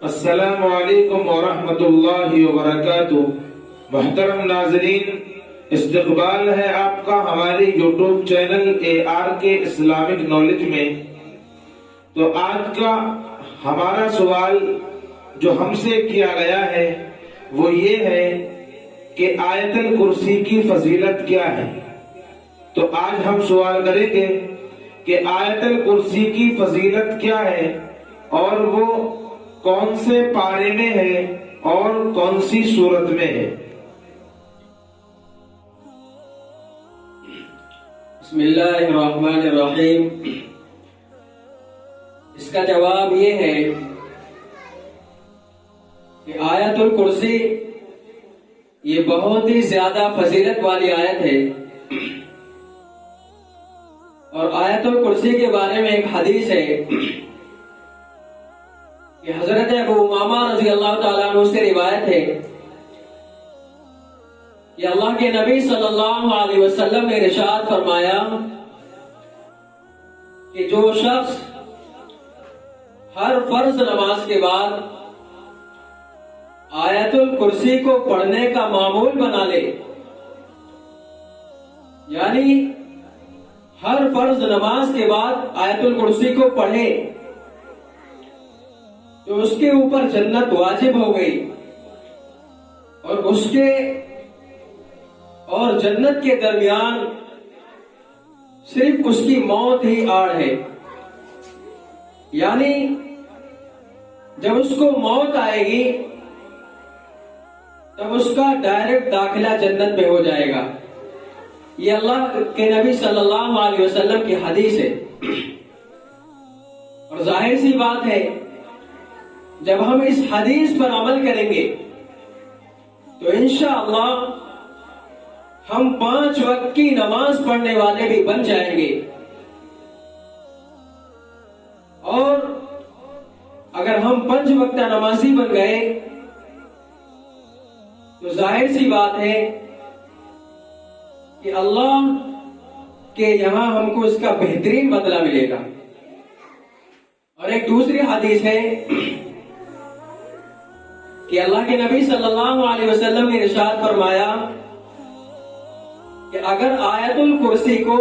السلام علیکم ورحمۃ اللہ وبرکاتہ۔ محترم ناظرین، استقبال ہے آپ کا ہمارے YouTube channel ARK Islamic knowledge میں۔ تو آج کا ہمارا سوال جو ہم سے کیا گیا ہے وہ یہ ہے کہ آیت الکرسی کی فضیلت کیا ہے۔ تو آج ہم سوال کریں گے کہ آیت الکرسی کی فضیلت کیا ہے اور وہ کون سے پارے میں ہے اور کون سی سورت میں ہے۔ بسم اللہ الرحمن الرحیم۔ اس کا جواب یہ ہے کہ آیت الکرسی یہ بہت ہی زیادہ فضیلت والی آیت ہے، اور آیت الکرسی کے بارے میں ایک حدیث ہے کہ حضرت ابو امامہ رضی اللہ تعالیٰ عنہ سے روایت ہے کہ اللہ کے نبی صلی اللہ علیہ وسلم نے ارشاد فرمایا کہ جو شخص ہر فرض نماز کے بعد آیت الکرسی کو پڑھنے کا معمول بنا لے، یعنی ہر فرض نماز کے بعد آیت الکرسی کو پڑھے تو اس کے اوپر جنت واجب ہو گئی، اور اس کے اور جنت کے درمیان صرف اس کی موت ہی آڑ ہے، یعنی جب اس کو موت آئے گی تب اس کا ڈائریکٹ داخلہ جنت میں ہو جائے گا۔ یہ اللہ کے نبی صلی اللہ علیہ وسلم کی حدیث ہے، اور ظاہر سی بات ہے جب ہم اس حدیث پر عمل کریں گے تو انشاءاللہ ہم 5 وقت کی نماز پڑھنے والے بھی بن جائیں گے، اور اگر ہم 5 وقت نمازی بن گئے تو ظاہر سی بات ہے کہ اللہ کے یہاں ہم کو اس کا بہترین بدلہ ملے گا۔ اور ایک دوسری حدیث ہے کہ اللہ کے نبی صلی اللہ علیہ وسلم نے ارشاد فرمایا کہ اگر آیت الکرسی کو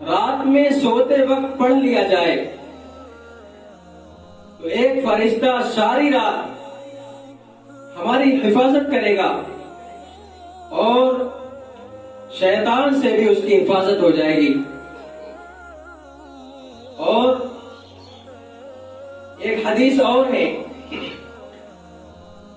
رات میں سوتے وقت پڑھ لیا جائے تو ایک فرشتہ ساری رات ہماری حفاظت کرے گا، اور شیطان سے بھی اس کی حفاظت ہو جائے گی۔ اور ایک حدیث اور ہے،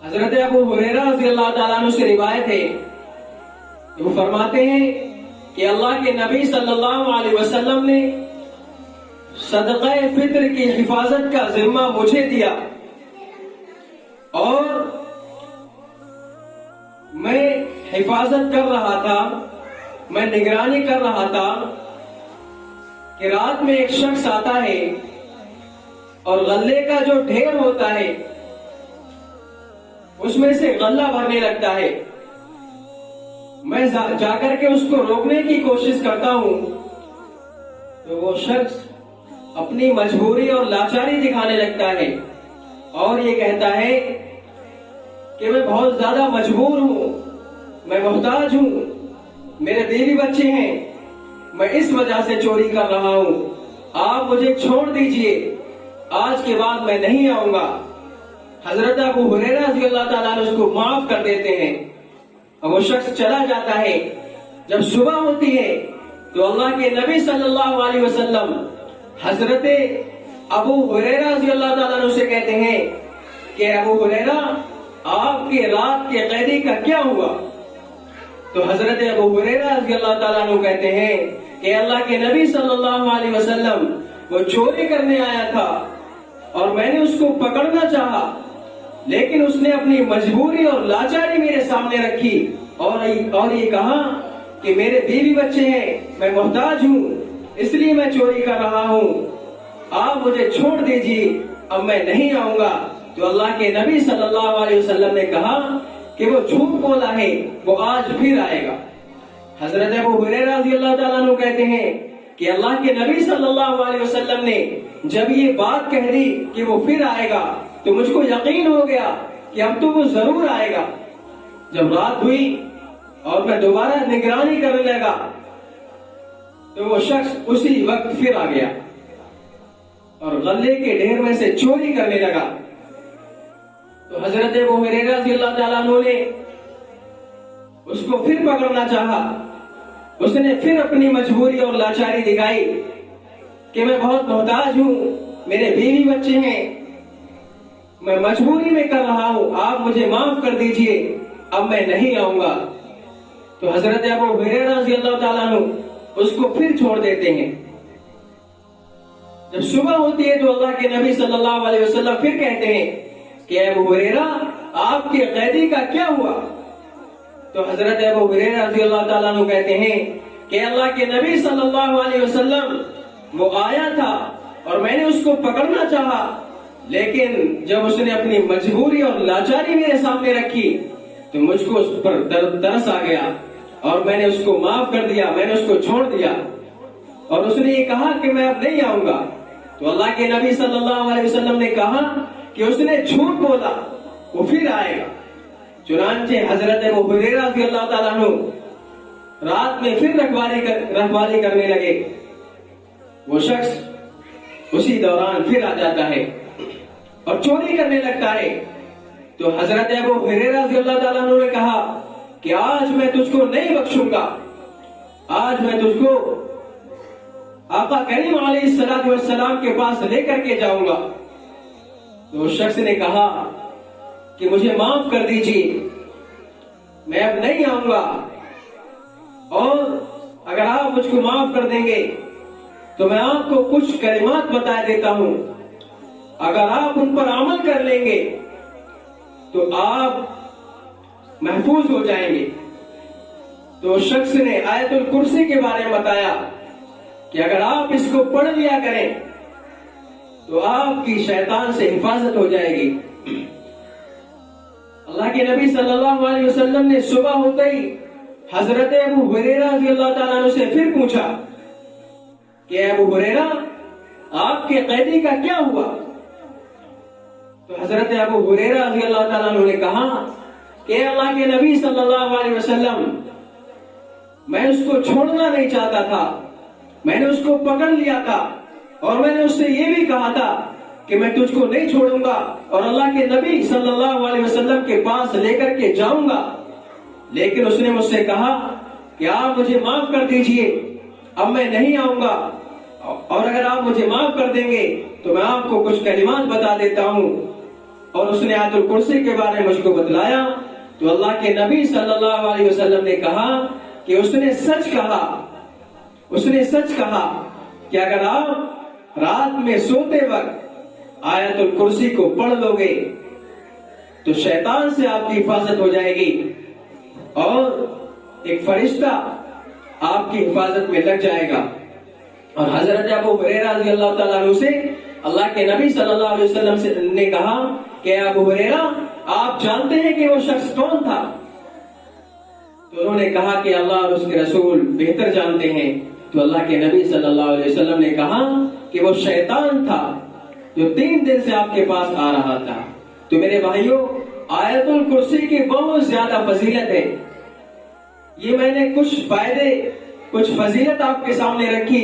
حضرت ابو ہریرہ رضی اللہ تعالیٰ عنہ سے روایت ہے، وہ فرماتے ہیں کہ اللہ کے نبی صلی اللہ علیہ وسلم نے صدقہ فطر کی حفاظت کا ذمہ مجھے دیا، اور میں حفاظت کر رہا تھا، میں نگرانی کر رہا تھا کہ رات میں ایک شخص آتا ہے اور غلے کا جو ڈھیر ہوتا ہے اس میں سے غلہ بھرنے لگتا ہے۔ میں جا کر کے اس کو روکنے کی کوشش کرتا ہوں تو وہ شخص اپنی مجبوری اور لاچاری دکھانے لگتا ہے، اور یہ کہتا ہے کہ میں بہت زیادہ مجبور ہوں، میں محتاج ہوں، میرے بیوی بچے ہیں، میں اس وجہ سے چوری کر رہا ہوں، آپ مجھے چھوڑ دیجئے، آج کے بعد میں نہیں آؤں گا۔ حضرت ابو ہریرہ رضی اللہ تعالیٰ عنہ اس کو معاف کر دیتے ہیں، اور وہ شخص چلا جاتا ہے۔ جب صبح ہوتی ہے تو اللہ کے نبی صلی اللہ علیہ وسلم حضرت ابو ہریرہ رضی اللہ تعالیٰ عنہ سے کہتے ہیں کہ ابو ہریرہ، آپ کے رات کے قیدی کا کیا ہوا؟ تو حضرت ابو ہریرہ رضی اللہ تعالیٰ عنہ کہتے ہیں کہ اللہ کے نبی صلی اللہ علیہ وسلم وہ چوری کرنے آیا تھا اور میں نے اس کو پکڑنا چاہا، لیکن اس نے اپنی مجبوری اور لاچاری میرے سامنے رکھی اور یہ کہا کہ میرے بیوی بچے ہیں، میں محتاج ہوں، اس لیے میں چوری کر رہا ہوں، آپ مجھے چھوڑ دیجیے، اب میں نہیں آؤں گا۔ تو اللہ کے نبی صلی اللہ علیہ وسلم نے کہا کہ وہ جھوٹ بولا ہے، وہ آج پھر آئے گا۔ حضرت ابو ہریرہ رضی اللہ تعالیٰ عنہ کہتے ہیں کہ اللہ کے نبی صلی اللہ علیہ وسلم نے جب یہ بات کہہ دی کہ وہ پھر آئے گا تو مجھ کو یقین ہو گیا کہ اب تو وہ ضرور آئے گا۔ جب رات ہوئی اور میں دوبارہ نگرانی کرنے لگا تو وہ شخص اسی وقت پھر آ گیا اور غلے کے ڈھیر میں سے چوری کرنے لگا۔ تو حضرت ابو ہریرہ رضی اللہ تعالیٰ عنہ نے اس کو پھر پکڑنا چاہا۔ اس نے پھر اپنی مجبوری اور لاچاری دکھائی کہ میں بہت محتاج ہوں، میرے بیوی بچے ہیں، میں مجبوری میں کر رہا ہوں، آپ مجھے معاف کر دیجئے، اب میں نہیں آؤں گا۔ تو حضرت ابو ہریرہ رضی اللہ تعالیٰ عنہ اس کو پھر چھوڑ دیتے ہیں۔ جب صبح ہوتی ہے تو اللہ کے نبی صلی اللہ علیہ وسلم پھر کہتے ہیں کہ ابو ہریرہ آپ کے قیدی کا کیا ہوا؟ تو حضرت ابو ہریرہ رضی اللہ تعالیٰ عنہ کہتے ہیں کہ اللہ کے نبی صلی اللہ علیہ وسلم وہ آیا تھا اور میں نے اس کو پکڑنا چاہا، لیکن جب اس نے اپنی مجبوری اور لاچاری میرے سامنے رکھی تو مجھ کو اس پر ترس آ گیا اور میں نے اس کو معاف کر دیا، میں نے اس کو چھوڑ دیا۔ اور اس نے یہ کہا کہ میں اب نہیں آؤں گا۔ تو اللہ کے نبی صلی اللہ علیہ وسلم نے کہا کہ اس نے جھوٹ بولا، وہ پھر آئے گا۔ چنانچہ حضرت ابو ہریرہ رضی اللہ تعالیٰ عنہ رات میں پھر رکھوالی کرنے لگے۔ وہ شخص اسی دوران پھر آ جاتا ہے اور چوری کرنے لگتا ہے۔ تو حضرت ابو ہریرہ رضی اللہ تعالیٰ عنہ نے کہا کہ آج میں تجھ کو نہیں بخشوں گا، آج میں تجھ کو آقا کریم علیہ الصلوۃ والسلام کے پاس لے کر کے جاؤں گا۔ تو اس شخص نے کہا کہ مجھے معاف کر دیجیے، میں اب نہیں آؤں گا، اور اگر آپ مجھ کو معاف کر دیں گے تو میں آپ کو کچھ کلمات بتا دیتا ہوں، اگر آپ ان پر عمل کر لیں گے تو آپ محفوظ ہو جائیں گے۔ تو اس شخص نے آیت الکرسی کے بارے میں بتایا کہ اگر آپ اس کو پڑھ لیا کریں تو آپ کی شیطان سے حفاظت ہو جائے گی۔ اللہ کے نبی صلی اللہ علیہ وسلم نے صبح ہوتے ہی حضرت ابو ہریرہ رضی اللہ تعالیٰ عنہ سے پھر پوچھا کہ ابو ہریرہ آپ کے قیدی کا کیا ہوا؟ تو حضرت ابو ہریرہ رضی اللہ تعالیٰ عنہ نے کہا کہ اللہ کے نبی صلی اللہ علیہ وسلم میں اس کو چھوڑنا نہیں چاہتا تھا، میں نے اس کو پکڑ لیا تھا اور میں نے اس سے یہ بھی کہا تھا کہ میں تجھ کو نہیں چھوڑوں گا اور اللہ کے نبی صلی اللہ علیہ وسلم کے پاس لے کر کے جاؤں گا، لیکن اس نے مجھ سے کہا کہ آپ مجھے معاف کر دیجئے، اب میں نہیں آؤں گا، اور اگر آپ مجھے معاف کر دیں گے تو میں آپ کو کچھ کلمات بتا دیتا ہوں۔ اور اس نے آیت الکرسی کے بارے میں مجھ کو بتلایا۔ تو اللہ کے نبی صلی اللہ علیہ وسلم نے کہا کہ اس نے سچ کہا، اس نے سچ کہا کہ اگر آپ رات میں سوتے وقت آیت الکرسی کو پڑھ لو گے تو شیطان سے آپ کی حفاظت ہو جائے گی اور ایک فرشتہ آپ کی حفاظت میں لگ جائے گا۔ اور حضرت ابو ہریرہ رضی اللہ تعالیٰ عنہ سے اللہ کے نبی صلی اللہ علیہ وسلم نے کہا کہ ابو ہریرہ آپ جانتے ہیں کہ وہ شخص کون تھا؟ تو انہوں نے کہا کہ اللہ اور اس کے رسول بہتر جانتے ہیں۔ تو اللہ کے نبی صلی اللہ علیہ وسلم نے کہا کہ وہ شیطان تھا جو 3 دن سے آپ کے پاس آ رہا تھا۔ تو میرے بھائیوں، آیت الکرسی کی بہت زیادہ فضیلت ہے۔ یہ میں نے کچھ فائدے، کچھ فضیلت آپ کے سامنے رکھی،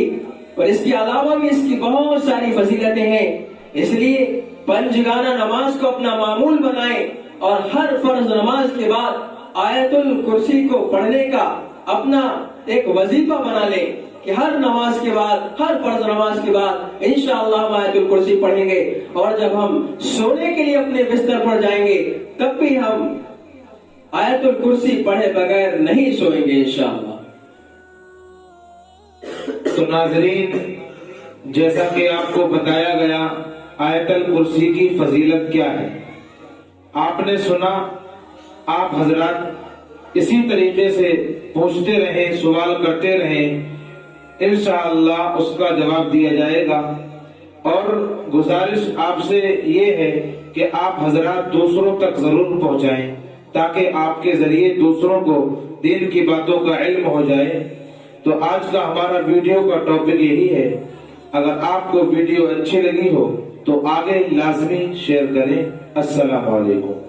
اور اس کے علاوہ بھی اس کی بہت ساری فضیلتیں ہیں۔ اس لیے 5 جگانہ نماز کو اپنا معمول بنائیں اور ہر فرض نماز کے بعد آیت الکرسی کو پڑھنے کا اپنا ایک وظیفہ بنا لیں کہ ہر نماز کے بعد، ہر فرض نماز کے بعد انشاءاللہ ہم آیت الکرسی پڑھیں گے، اور جب ہم سونے کے لیے اپنے بستر پر جائیں گے تب بھی ہم آیت الکرسی پڑھے بغیر نہیں سوئیں گے انشاءاللہ۔ تو ناظرین، جیسا کہ آپ کو بتایا گیا آیت الکرسی کی فضیلت کیا ہے، آپ نے سنا۔ آپ حضرات اسی طریقے سے پوچھتے رہیں، سوال کرتے رہیں، انشاءاللہ اس کا جواب دیا جائے گا۔ اور گزارش آپ سے یہ ہے کہ آپ حضرات دوسروں تک ضرور پہنچائیں تاکہ آپ کے ذریعے دوسروں کو دین کی باتوں کا علم ہو جائے۔ تو آج کا ہمارا ویڈیو کا ٹاپک یہی ہے، اگر آپ کو ویڈیو اچھی لگی ہو تو آگے لازمی شیئر کریں۔ السلام علیکم۔